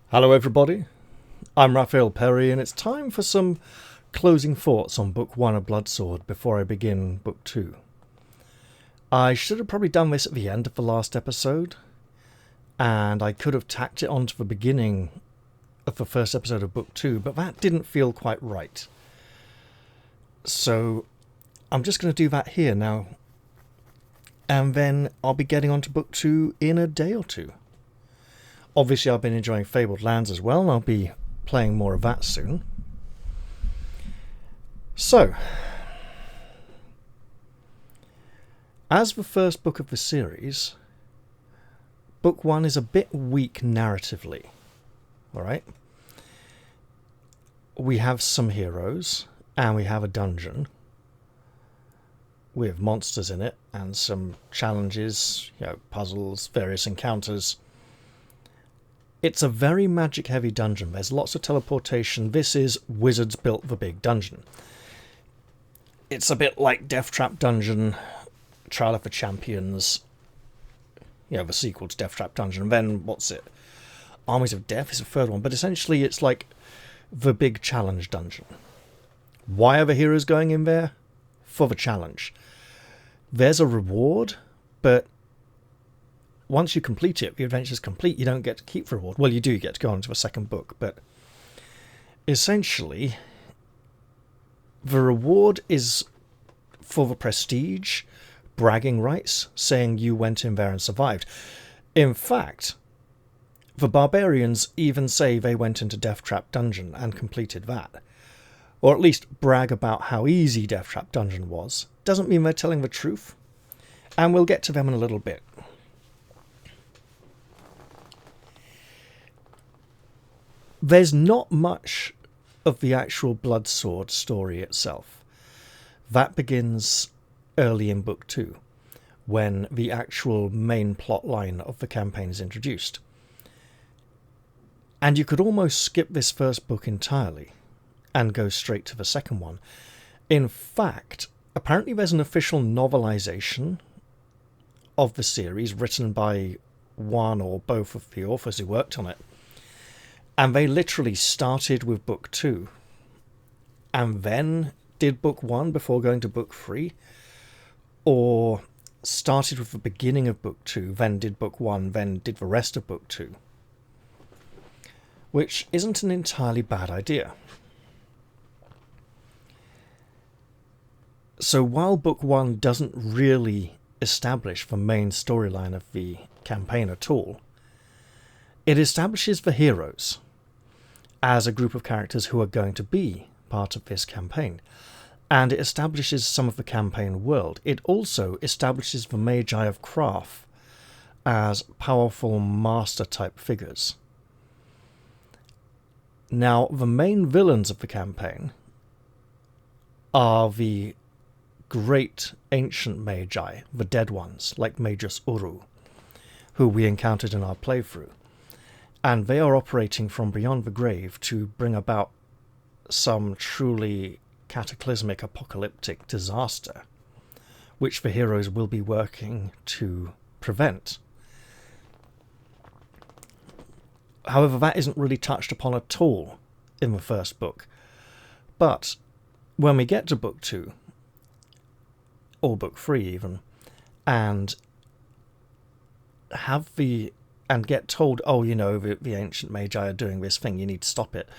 Hello everybody, I'm Raphael Perry and it's time for some closing thoughts on Book 1 of Bloodsword before I begin Book 2. I should have probably done this at the end of the last episode, and I could have tacked it onto the beginning of the first episode of Book 2, but that didn't feel quite right. So I'm just going to do that here now, and then I'll be getting on to Book 2 in a day or two. Obviously, I've been enjoying Fabled Lands as well, and I'll be playing more of that soon. So, as the first book of the series, Book 1 is a bit weak narratively. Alright? We have some heroes, and we have a dungeon with monsters in it, and some challenges, puzzles, various encounters. It's a very magic-heavy dungeon. There's lots of teleportation. This is Wizards Built the Big Dungeon. It's a bit like Death Trap Dungeon, Trial of the Champions, the sequel to Death Trap Dungeon. And then, what's it? Armies of Death is the third one. But essentially, it's like the big challenge dungeon. Why are the heroes going in there? For the challenge. There's a reward, but once you complete it, the adventure's complete, you don't get to keep the reward. Well, you do get to go on to a second book, but essentially, the reward is for the prestige, bragging rights, saying you went in there and survived. In fact, the barbarians even say they went into Death Trap Dungeon and completed that. Or at least brag about how easy Death Trap Dungeon was. Doesn't mean they're telling the truth. And we'll get to them in a little bit. There's not much of the actual Bloodsword story itself. That begins early in Book 2, when the actual main plot line of the campaign is introduced. And you could almost skip this first book entirely and go straight to the second one. In fact, apparently there's an official novelization of the series written by one or both of the authors who worked on it. And they literally started with Book 2 and then did Book 1 before going to Book 3, or started with the beginning of Book 2, then did Book 1, then did the rest of Book 2. Which isn't an entirely bad idea. So while Book 1 doesn't really establish the main storyline of the campaign at all, it establishes the heroes as a group of characters who are going to be part of this campaign. And it establishes some of the campaign world. It also establishes the Magi of Krarth as powerful master-type figures. Now, the main villains of the campaign are the great ancient Magi, the dead ones, like Magus Uru, who we encountered in our playthrough. And they are operating from beyond the grave to bring about some truly cataclysmic apocalyptic disaster, which the heroes will be working to prevent. However, that isn't really touched upon at all in the first book. But when we get to Book 2, or Book 3 even, and get told, the ancient Magi are doing this thing, you need to stop it.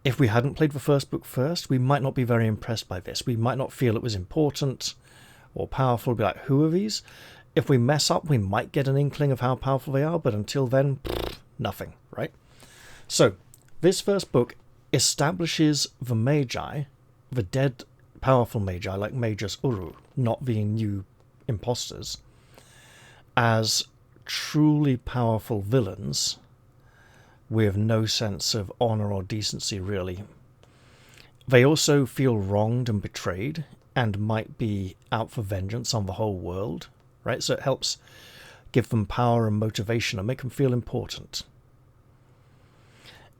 If we hadn't played the first book first, we might not be very impressed by this. We might not feel it was important or powerful. Be like, who are these? If we mess up, we might get an inkling of how powerful they are, but until then, nothing, right? So, this first book establishes the Magi, the dead powerful Magi like Magus Uru, not the new imposters, as truly powerful villains with no sense of honor or decency, really. They also feel wronged and betrayed and might be out for vengeance on the whole world, right? So it helps give them power and motivation and make them feel important.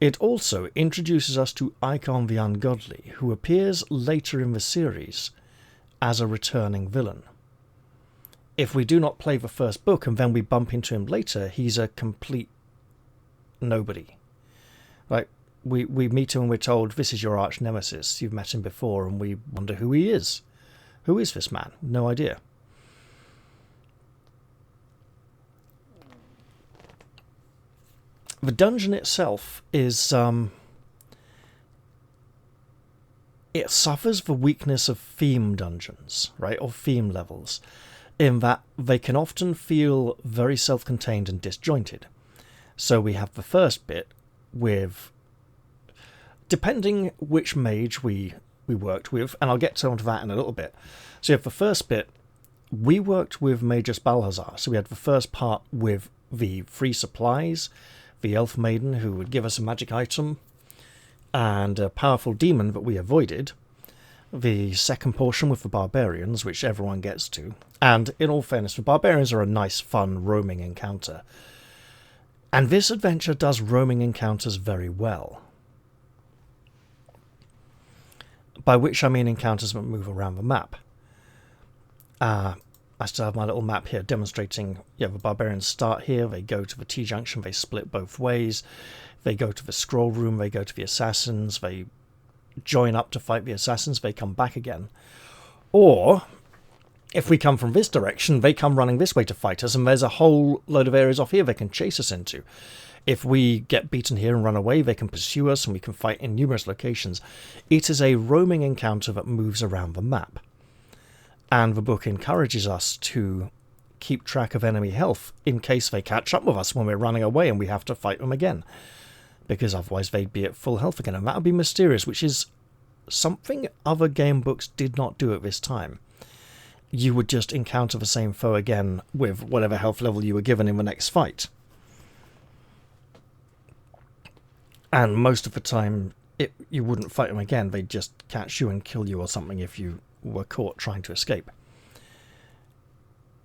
It also introduces us to Icon the Ungodly, who appears later in the series as a returning villain. If we do not play the first book and then we bump into him later, he's a complete nobody. Like, we meet him and we're told, this is your arch nemesis. You've met him before, and we wonder who he is. Who is this man? No idea. The dungeon itself is... it suffers the weakness of theme dungeons, right? Or theme levels, in that they can often feel very self-contained and disjointed. So we have the first bit with... depending which mage we worked with, and I'll get onto that in a little bit. So you have the first bit, we worked with Magus Balthazar, so we had the first part with the free supplies, the elf maiden who would give us a magic item, and a powerful demon that we avoided. The second portion with the barbarians, which everyone gets to. And in all fairness, the barbarians are a nice, fun, roaming encounter. And this adventure does roaming encounters very well. By which I mean encounters that move around the map. I still have my little map here demonstrating, the barbarians start here, they go to the T-junction, they split both ways, they go to the scroll room, they go to the assassins, they join up to fight the assassins, they come back again. Or, if we come from this direction, they come running this way to fight us, and there's a whole load of areas off here they can chase us into. If we get beaten here and run away, they can pursue us, and we can fight in numerous locations. It is a roaming encounter that moves around the map. And the book encourages us to keep track of enemy health in case they catch up with us when we're running away and we have to fight them again. Because otherwise they'd be at full health again, and that would be mysterious, which is something other game books did not do at this time. You would just encounter the same foe again with whatever health level you were given in the next fight. And most of the time, you wouldn't fight them again, they'd just catch you and kill you or something if you were caught trying to escape.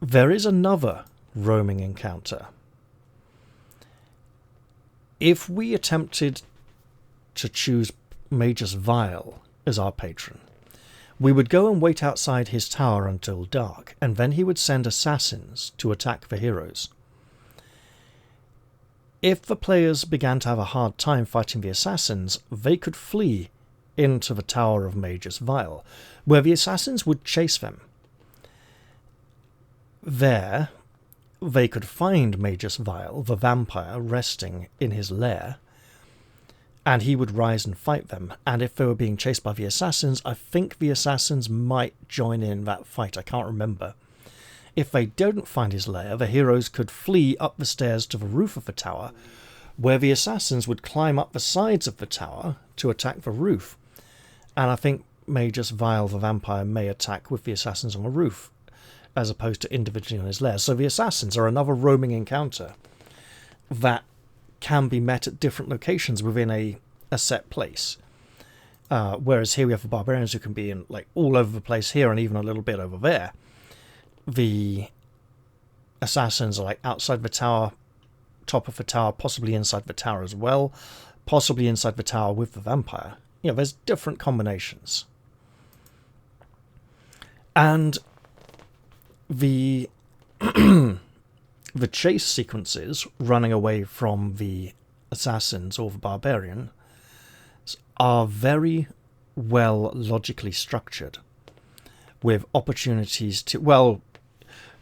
There is another roaming encounter. If we attempted to choose Magus Vile as our patron, we would go and wait outside his tower until dark, and then he would send assassins to attack the heroes. If the players began to have a hard time fighting the assassins, they could flee into the tower of Magus Vile, where the assassins would chase them. There, they could find Magus Vile, the vampire, resting in his lair, and he would rise and fight them. And if they were being chased by the assassins, I think the assassins might join in that fight, I can't remember. If they didn't find his lair, the heroes could flee up the stairs to the roof of the tower, where the assassins would climb up the sides of the tower to attack the roof. And I think Magus Vile, the vampire, may attack with the assassins on the roof, as opposed to individually on his lair. So the assassins are another roaming encounter that can be met at different locations within a set place. Whereas here we have the barbarians who can be in all over the place here and even a little bit over there. The assassins are outside the tower, top of the tower, possibly inside the tower as well, possibly inside the tower with the vampire. There's different combinations. And the the chase sequences running away from the assassins or the barbarian are very well logically structured, with opportunities to... Well,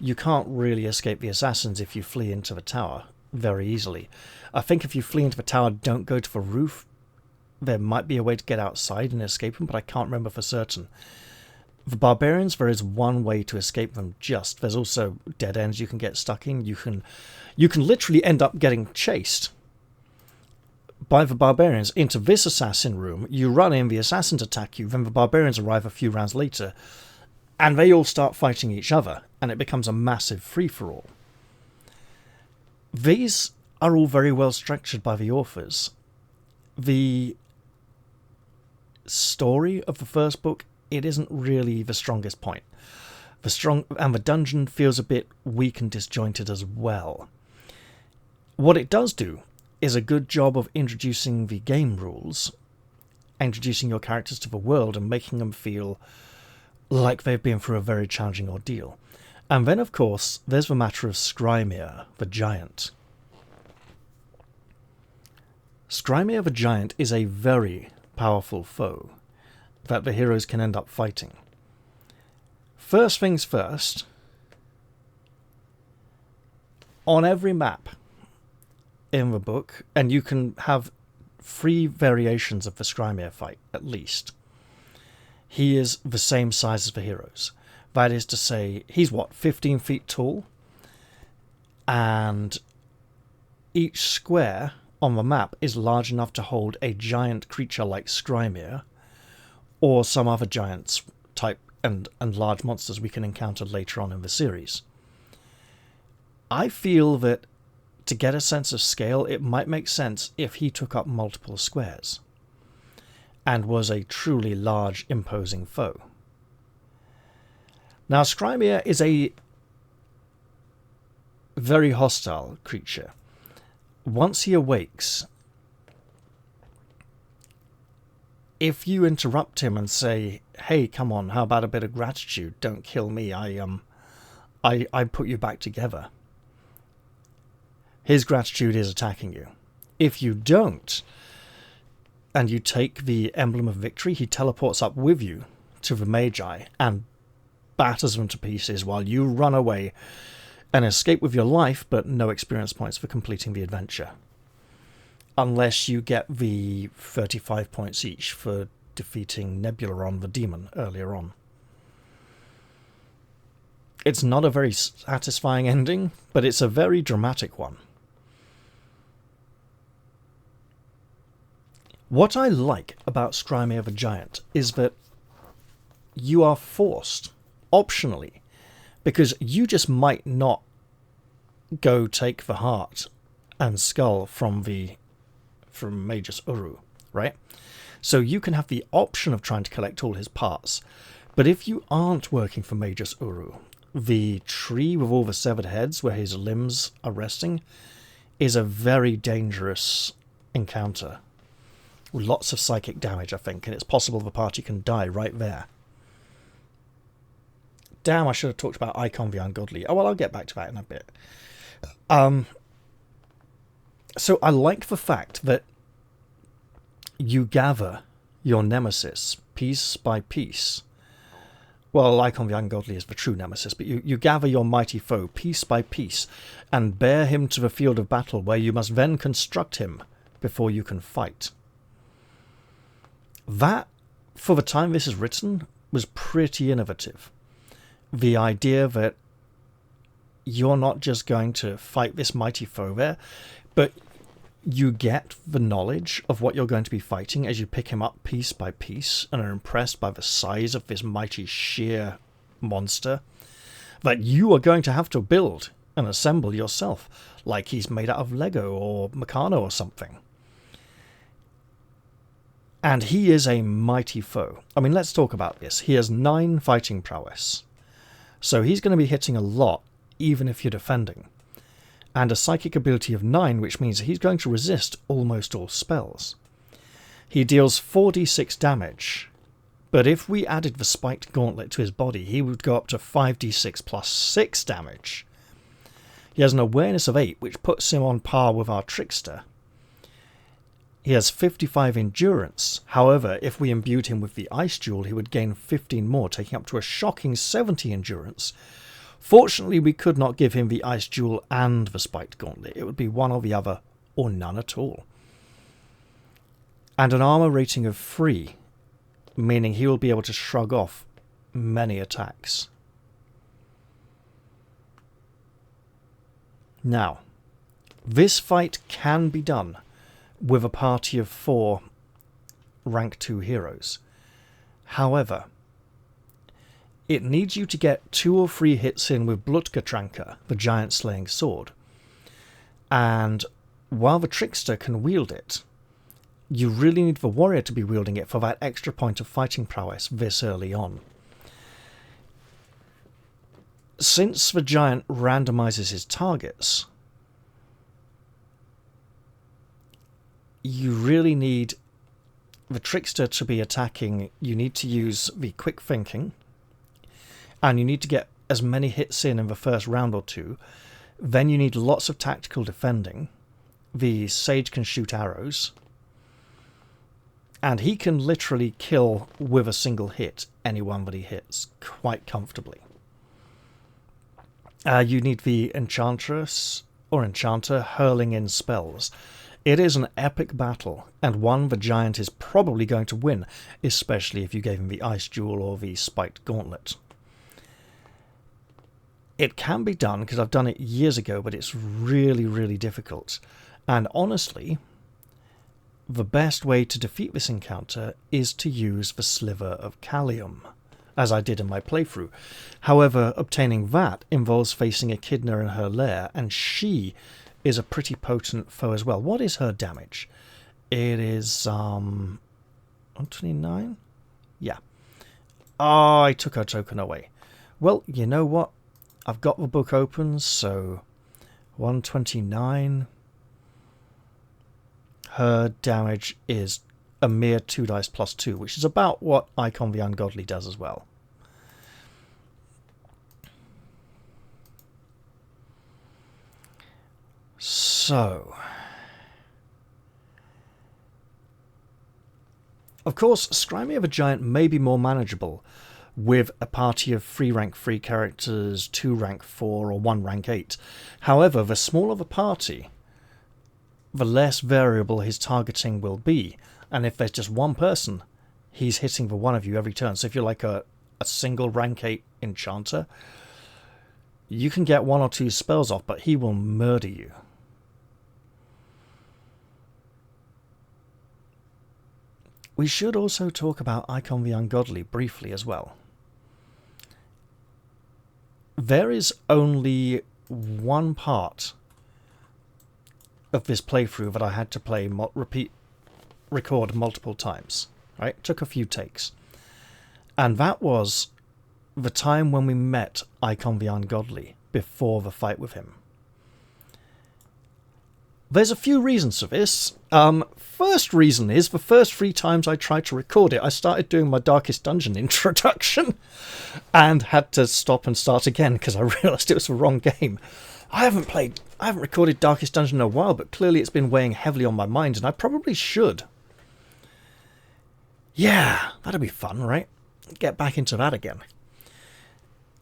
you can't really escape the assassins if you flee into the tower very easily. I think if you flee into the tower, don't go to the roof, there might be a way to get outside and escape them, but I can't remember for certain. The barbarians, there is one way to escape them just. There's also dead ends you can get stuck in. You can literally end up getting chased by the barbarians into this assassin room. You run in, the assassins attack you, then the barbarians arrive a few rounds later, and they all start fighting each other, and it becomes a massive free-for-all. These are all very well structured by the authors. The story of the first book, it isn't really the strongest point. The dungeon feels a bit weak and disjointed as well. What it does do is a good job of introducing the game rules, introducing your characters to the world and making them feel like they've been through a very challenging ordeal. And then, of course, there's the matter of Skrymir, the giant. Scrymia the Giant is a very powerful foe that the heroes can end up fighting. First things first, on every map in the book, and you can have 3 variations of the Scrymia fight, at least, he is the same size as the heroes. That is to say, he's 15 feet tall, and each square on the map is large enough to hold a giant creature like Scrymia, or some other giants type and large monsters we can encounter later on in the series. I feel that to get a sense of scale, it might make sense if he took up multiple squares and was a truly large, imposing foe. Now, Scrymia is a very hostile creature. Once he awakes, if you interrupt him and say, "Hey, come on, how about a bit of gratitude? Don't kill me. I put you back together." His gratitude is attacking you. If you don't, and you take the Emblem of Victory, he teleports up with you to the Magi and batters them to pieces while you run away and escape with your life, but no experience points for completing the adventure. Unless you get the 35 points each for defeating Nebularon the demon earlier on. It's not a very satisfying ending, but it's a very dramatic one. What I like about Scrymia the Giant is that you are forced, optionally, because you just might not go take the heart and skull from Magus Uru, right? So you can have the option of trying to collect all his parts, but if you aren't working for Magus Uru, the tree with all the severed heads where his limbs are resting is a very dangerous encounter. Lots of psychic damage, I think, and it's possible the party can die right there. Damn, I should have talked about Icon the Ungodly. Oh, well, I'll get back to that in a bit. So I like the fact that you gather your nemesis piece by piece. Well, Icon the Ungodly is the true nemesis, but you gather your mighty foe piece by piece and bear him to the field of battle, where you must then construct him before you can fight. That, for the time this is written, was pretty innovative. The idea that you're not just going to fight this mighty foe there, but you get the knowledge of what you're going to be fighting as you pick him up piece by piece and are impressed by the size of this mighty sheer monster that you are going to have to build and assemble yourself, like he's made out of Lego or Meccano or something. And he is a mighty foe. I mean, let's talk about this. He has 9 fighting prowess. So he's going to be hitting a lot, even if you're defending. And a psychic ability of 9, which means he's going to resist almost all spells. He deals 4d6 damage, but if we added the spiked gauntlet to his body, he would go up to 5d6 plus 6 damage. He has an awareness of 8, which puts him on par with our trickster. He has 55 endurance. However, if we imbued him with the ice jewel, he would gain 15 more, taking up to a shocking 70 endurance. Fortunately, we could not give him the ice jewel and the spiked gauntlet. It would be one or the other, or none at all. And an armor rating of 3, meaning he will be able to shrug off many attacks. Now, this fight can be done with a party of 4 rank 2 heroes. However, it needs you to get 2 or 3 hits in with Blutgetranker, the giant slaying sword. And while the trickster can wield it, you really need the warrior to be wielding it for that extra point of fighting prowess this early on. Since the giant randomizes his targets, you really need the trickster to be attacking. You need to use the quick thinking, and you need to get as many hits in the first round or 2. Then you need lots of tactical defending. The sage can shoot arrows, And he can literally kill with a single hit anyone that he hits quite comfortably. You need the Enchantress or Enchanter hurling in spells. It is an epic battle, and one the giant is probably going to win, especially if you gave him the Ice Jewel or the Spiked Gauntlet. It can be done, because I've done it years ago, but it's really, really difficult. And honestly, the best way to defeat this encounter is to use the Sliver of Callium, as I did in my playthrough. However, obtaining that involves facing Echidna in her lair, and she is a pretty potent foe as well. What is her damage? It is 129? Yeah. Oh, I took her token away. Well, you know what? I've got the book open, so 129. Her damage is a mere 2 dice plus 2, which is about what Icon the Ungodly does as well. So, of course, Scrymy of a Giant may be more manageable with a party of 3 rank 3 characters, 2 rank 4, or 1 rank 8. However, the smaller the party, the less variable his targeting will be. And if there's just one person, he's hitting the one of you every turn. So if you're like a single rank 8 enchanter, you can get 1 or 2 spells off, but he will murder you. We should also talk about Icon the Ungodly briefly as well. There is only one part of this playthrough that I had to play record multiple times. Right? Took a few takes. And that was the time when we met Icon the Ungodly before the fight with him. There's a few reasons for this. First reason is, the first 3 times I tried to record it, I started doing my Darkest Dungeon introduction and had to stop and start again because I realised it was the wrong game. I haven't recorded Darkest Dungeon in a while, but clearly it's been weighing heavily on my mind, and I probably should. Yeah, that'd be fun, right? Get back into that again.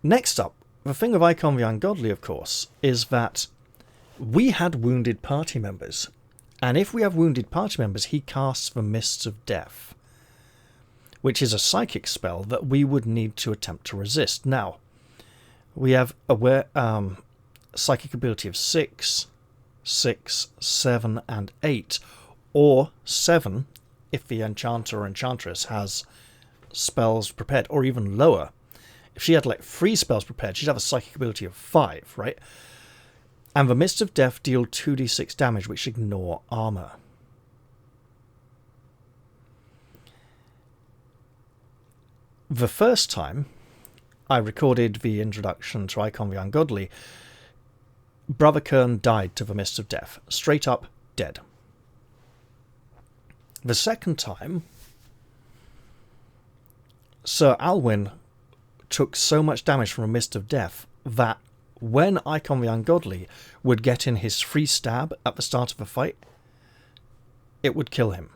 Next up, the thing with Icon the Ungodly, of course, is that we had wounded party members. And if we have wounded party members, he casts the Mists of Death, which is a psychic spell that we would need to attempt to resist. Now, we have a psychic ability of 6, 6, 7, and 8, or 7 if the enchanter or enchantress has spells prepared, or even lower. If she had like 3 spells prepared, she'd have a psychic ability of 5, right? And the Mists of Death deal 2d6 damage, which ignore armor. The first time I recorded the introduction to Icon the Ungodly, Brother Kern died to the Mists of Death. Straight up dead. The second time, Sir Alwyn took so much damage from a Mist of Death that when Icon the Ungodly would get in his free stab at the start of a fight, it would kill him.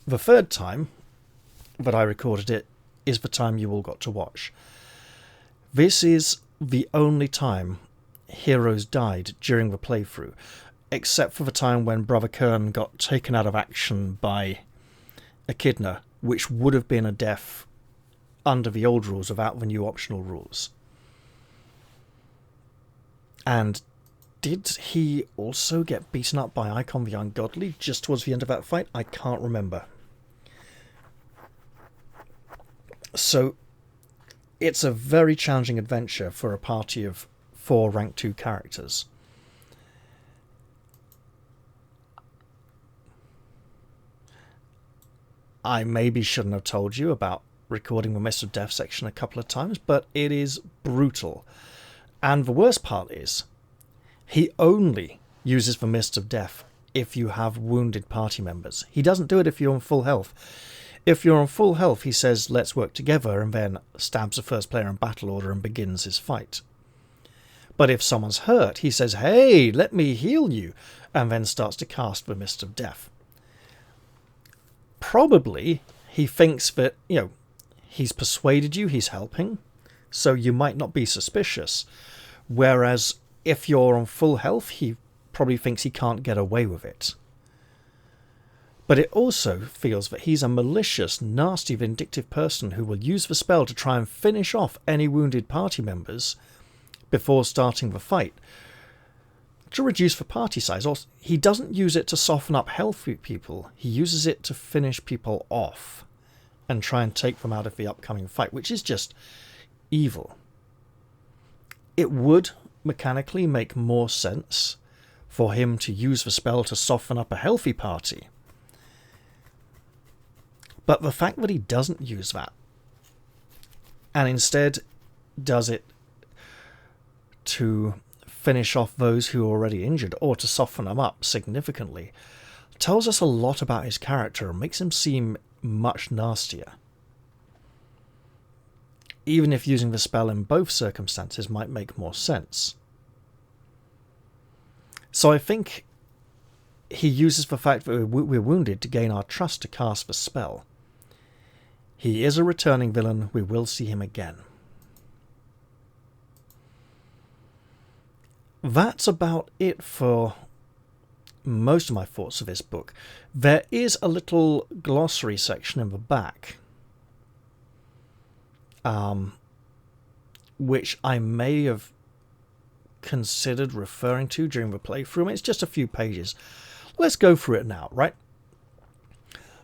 The third time that I recorded it is the time you all got to watch. This is the only time heroes died during the playthrough, except for the time when Brother Kern got taken out of action by Echidna, which would have been a death under the old rules without the new optional rules. And did he also get beaten up by Icon the Ungodly just towards the end of that fight? I can't remember. So, it's a very challenging adventure for a party of 4 rank 2 characters. I maybe shouldn't have told you about recording the Mist of Death section a couple of times, but it is brutal. And the worst part is, he only uses the Mist of Death if you have wounded party members. He doesn't do it if you're on full health. If you're on full health, he says, let's work together, and then stabs the first player in battle order and begins his fight. But if someone's hurt, he says, hey, let me heal you, and then starts to cast the Mist of Death. probably he thinks that, he's persuaded you, he's helping, so you might not be suspicious. Whereas if you're on full health, he probably thinks he can't get away with it. But it also feels that he's a malicious, nasty, vindictive person who will use the spell to try and finish off any wounded party members before starting the fight, to reduce the party size. Or he doesn't use it to soften up healthy people, he uses it to finish people off and try and take them out of the upcoming fight, which is just evil. It would mechanically make more sense for him to use the spell to soften up a healthy party. But the fact that he doesn't use that, and instead does it to finish off those who are already injured, or to soften them up significantly, tells us a lot about his character and makes him seem much nastier. Even if using the spell in both circumstances might make more sense. So I think he uses the fact that we're wounded to gain our trust to cast the spell. He is a returning villain, we will see him again. That's about it for most of my thoughts of this book. There is a little glossary section in the back, which I may have considered referring to during the playthrough. It's just a few pages. Let's go through it now, right?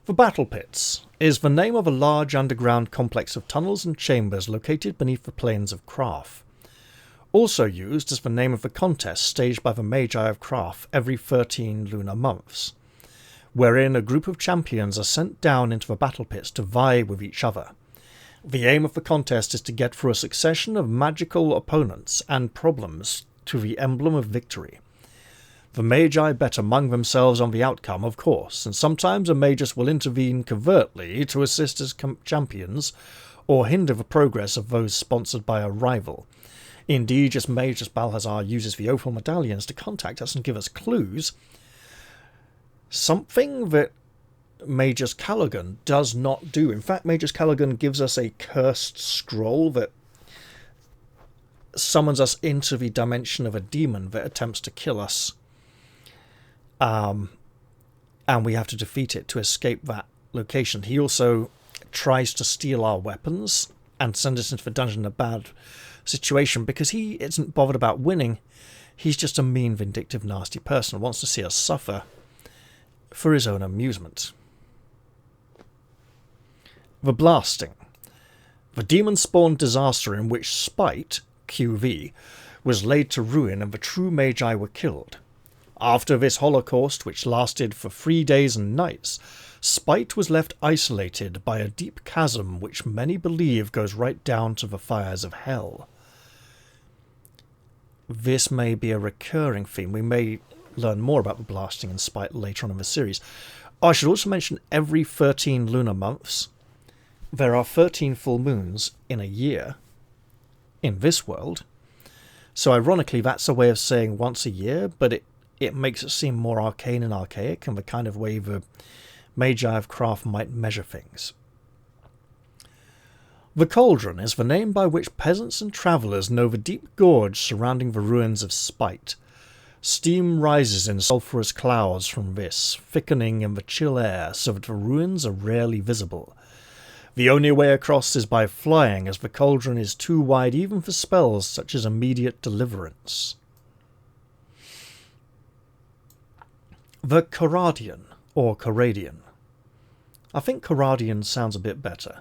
The Battlepits is the name of a large underground complex of tunnels and chambers located beneath the plains of Krarth. Also used as the name of the contest staged by the Magi of Krarth every 13 lunar months, wherein a group of champions are sent down into the battle pits to vie with each other. The aim of the contest is to get through a succession of magical opponents and problems to the Emblem of Victory. The Magi bet among themselves on the outcome, of course, and sometimes a magus will intervene covertly to assist as champions or hinder the progress of those sponsored by a rival. Indeed, just Magus Balthazar uses the opal medallions to contact us and give us clues, something that Magus Callaghan does not do. In fact, Magus Callaghan gives us a cursed scroll that summons us into the dimension of a demon that attempts to kill us. And we have to defeat it to escape that location. He also tries to steal our weapons and send us into the dungeon in a bad situation because he isn't bothered about winning. He's just a mean, vindictive, nasty person who wants to see us suffer for his own amusement. The Blasting. The demon-spawned disaster in which Spite, QV, was laid to ruin and the true Magi were killed. After this holocaust, which lasted for 3 days and nights, Spite was left isolated by a deep chasm which many believe goes right down to the fires of hell. This may be a recurring theme. We may learn more about the Blasting and Spite later on in the series. I should also mention every 13 lunar months, there are 13 full moons in a year in this world. So ironically, that's a way of saying once a year, but it makes it seem more arcane and archaic and the kind of way the Magi of Krarth might measure things. The Cauldron is the name by which peasants and travellers know the deep gorge surrounding the ruins of Spite. Steam rises in sulphurous clouds from this, thickening in the chill air so that the ruins are rarely visible. The only way across is by flying, as the cauldron is too wide even for spells such as immediate deliverance. The Coradian, or Coradian. I think Coradian sounds a bit better.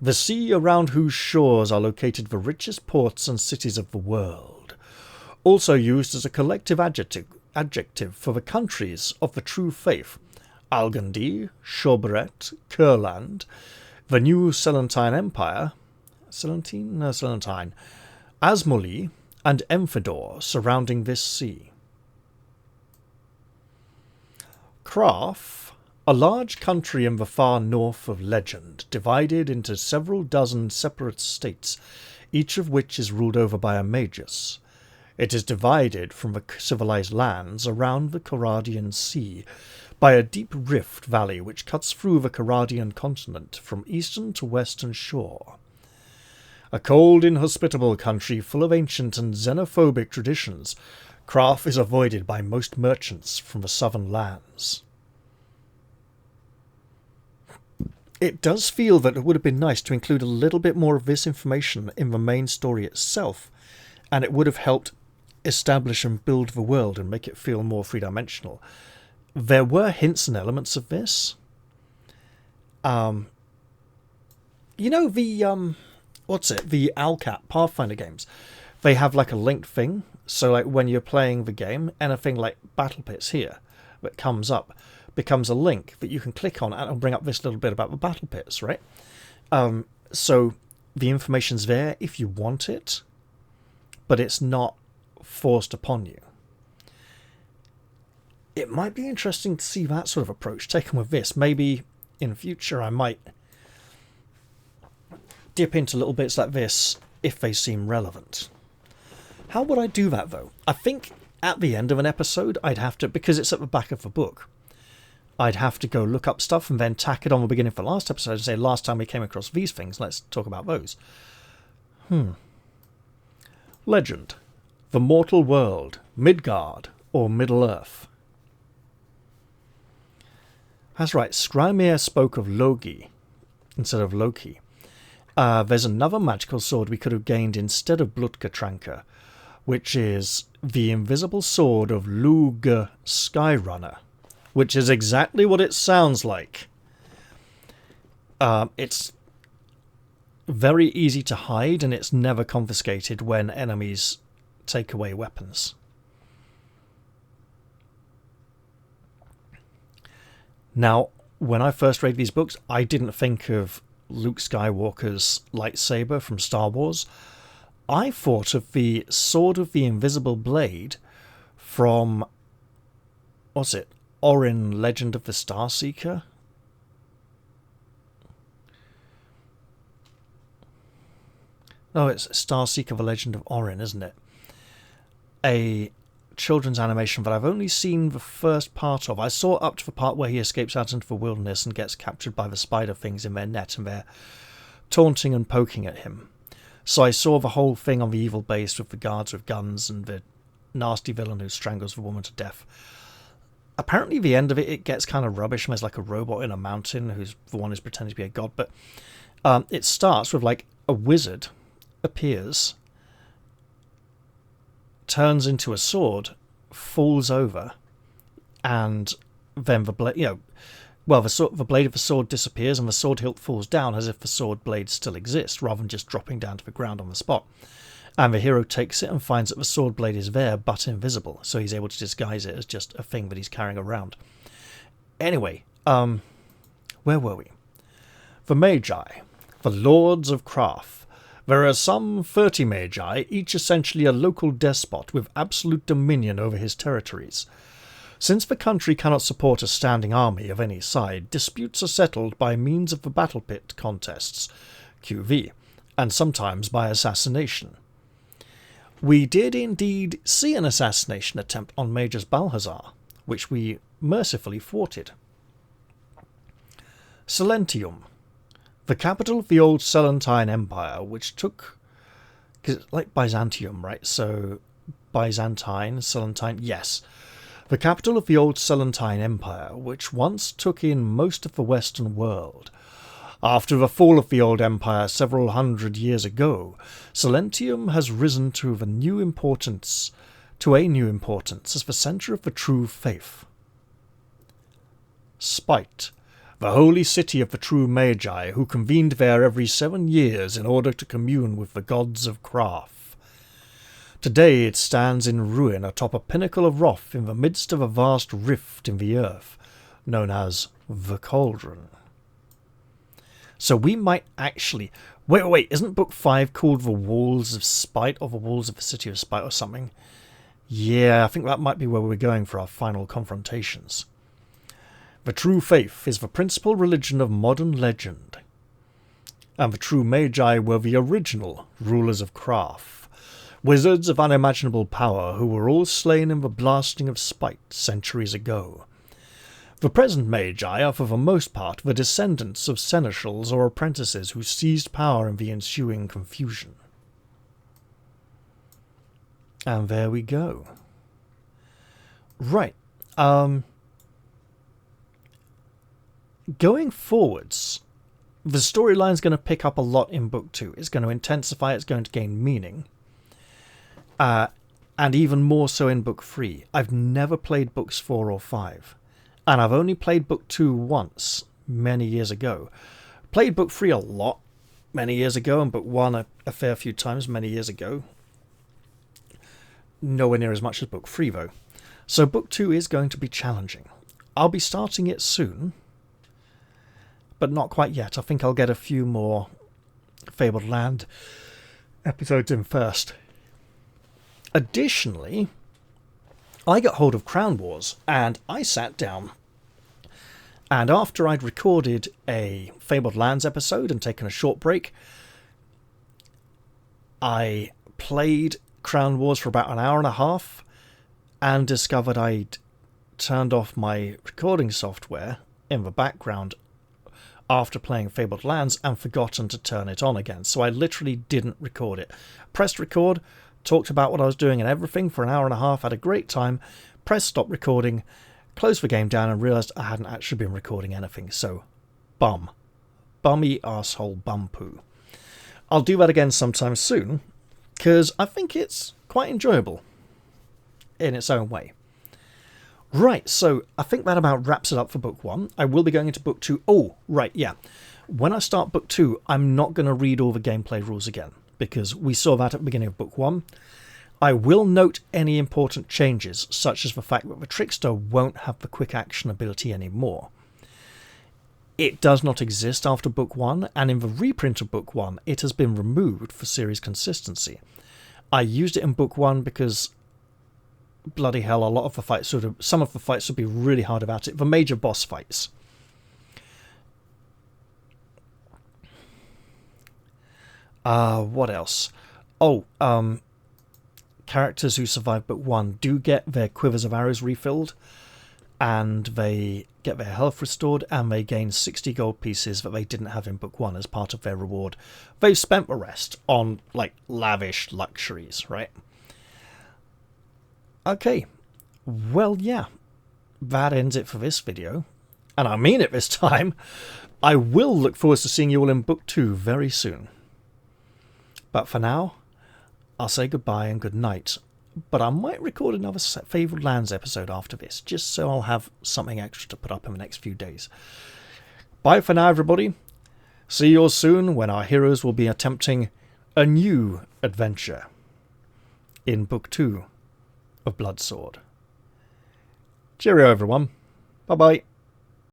The sea around whose shores are located the richest ports and cities of the world. Also used as a collective adjective for the countries of the true faith. Algandi, Shobret, Kurland, the new Selentine Empire, Selentine, Asmoli, and Emphidor surrounding this sea. Krarth, a large country in the far north of legend, divided into several dozen separate states, each of which is ruled over by a magus. It is divided from the civilized lands around the Coradian Sea by a deep rift valley which cuts through the Krarthian continent from eastern to western shore. A cold, inhospitable country full of ancient and xenophobic traditions, Krarth is avoided by most merchants from the southern lands. It does feel that it would have been nice to include a little bit more of this information in the main story itself, and it would have helped establish and build the world and make it feel more three-dimensional. There were hints and elements of this. The the Alcat Pathfinder games, they have like a linked thing. So like when you're playing the game, anything like Battlepits here that comes up becomes a link that you can click on, and it'll bring up this little bit about the Battlepits, right? So the information's there if you want it, but it's not forced upon you. It might be interesting to see that sort of approach taken with this. Maybe in future I might dip into little bits like this if they seem relevant. How would I do that, though? I think at the end of an episode, I'd have to, because it's at the back of the book, I'd have to go look up stuff and then tack it on the beginning of the last episode and say, last time we came across these things, let's talk about those. Legend. The Mortal World, Midgard, or Middle-earth. That's right, Skrymir spoke of Logi instead of Loki. There's another magical sword we could have gained instead of Blutgetranker, which is the invisible sword of Luga Skyrunner, which is exactly what it sounds like. It's very easy to hide, and it's never confiscated when enemies take away weapons. Now, when I first read these books, I didn't think of Luke Skywalker's lightsaber from Star Wars. I thought of the Sword of the Invisible Blade from, Orin, Legend of the Starseeker? No, it's Starseeker, The Legend of Orin, isn't it? A children's animation that I've only seen the first part of. I saw up to the part where he escapes out into the wilderness and gets captured by the spider things in their net, and they're taunting and poking at him. So I saw the whole thing on the evil base with the guards with guns and the nasty villain who strangles the woman to death. Apparently the end of it gets kind of rubbish, and there's like a robot in a mountain who's the one who's pretending to be a god, but it starts with like a wizard appears, turns into a sword, falls over, and then the blade, the blade of the sword disappears and the sword hilt falls down as if the sword blade still exists, rather than just dropping down to the ground on the spot. And the hero takes it and finds that the sword blade is there but invisible, so he's able to disguise it as just a thing that he's carrying around. Anyway, where were we? The Magi, the Lords of Krarth. There are some 30 Magi, each essentially a local despot with absolute dominion over his territories. Since the country cannot support a standing army of any side, disputes are settled by means of the battle pit contests, QV, and sometimes by assassination. We did indeed see an assassination attempt on Magus Balthazar, which we mercifully thwarted. Silentium, the capital of the old Selentine Empire, which took... Cause it's like Byzantium, right? So, Byzantine, Selentine, yes. The capital of the old Selentine Empire, which once took in most of the Western world. After the fall of the old empire several hundred years ago, Silentium has risen to a new importance as the centre of the true faith. Spite, the holy city of the true Magi, who convened there every 7 years in order to commune with the gods of Krarth. Today it stands in ruin atop a pinnacle of rock in the midst of a vast rift in the earth, known as the Cauldron. So we might actually... Wait, isn't Book 5 called The Walls of Spite, or The Walls of the City of Spite, or something? Yeah, I think that might be where we're going for our final confrontations. The true faith is the principal religion of modern legend, and the true Magi were the original rulers of Krarth, wizards of unimaginable power who were all slain in the blasting of Spite centuries ago. The present Magi are for the most part the descendants of seneschals or apprentices who seized power in the ensuing confusion. And there we go. Right. Going forwards, the storyline's going to pick up a lot in Book 2. It's going to intensify, it's going to gain meaning. And even more so in Book 3. I've never played Books 4 or 5. And I've only played Book 2 once, many years ago. Played Book 3 a lot, many years ago, and Book 1 a fair few times, many years ago. Nowhere near as much as Book 3, though. So Book 2 is going to be challenging. I'll be starting it soon, but not quite yet. I think I'll get a few more Fabled Land episodes in first. Additionally, I got hold of Crown Wars, and I sat down, and after I'd recorded a Fabled Lands episode and taken a short break, I played Crown Wars for about an hour and a half, and discovered I'd turned off my recording software in the background after playing Fabled Lands and forgotten to turn it on again. So I literally didn't record it. Pressed record, talked about what I was doing and everything for an hour and a half, had a great time, pressed stop recording, closed the game down and realised I hadn't actually been recording anything. So, bummy arsehole bum poo. I'll do that again sometime soon, because I think it's quite enjoyable in its own way. Right, so I think that about wraps it up for Book 1. I will be going into Book 2. Oh, right, yeah. When I start Book 2, I'm not going to read all the gameplay rules again, because we saw that at the beginning of Book 1. I will note any important changes, such as the fact that the Trickster won't have the quick action ability anymore. It does not exist after Book 1, and in the reprint of Book 1, it has been removed for series consistency. I used it in Book 1 because, bloody hell, some of the fights would be really hard about it. The major boss fights. What else? Characters who survive Book 1 do get their quivers of arrows refilled, and they get their health restored, and they gain 60 gold pieces that they didn't have in Book 1 as part of their reward. They've spent the rest on, lavish luxuries, right? Okay, well, yeah, that ends it for this video, and I mean it this time. I will look forward to seeing you all in Book 2 very soon. But for now, I'll say goodbye and good night, but I might record another Fabled Lands episode after this, just so I'll have something extra to put up in the next few days. Bye for now, everybody. See you all soon, when our heroes will be attempting a new adventure in Book 2 of Bloodsword. Cheerio, everyone. Bye-bye.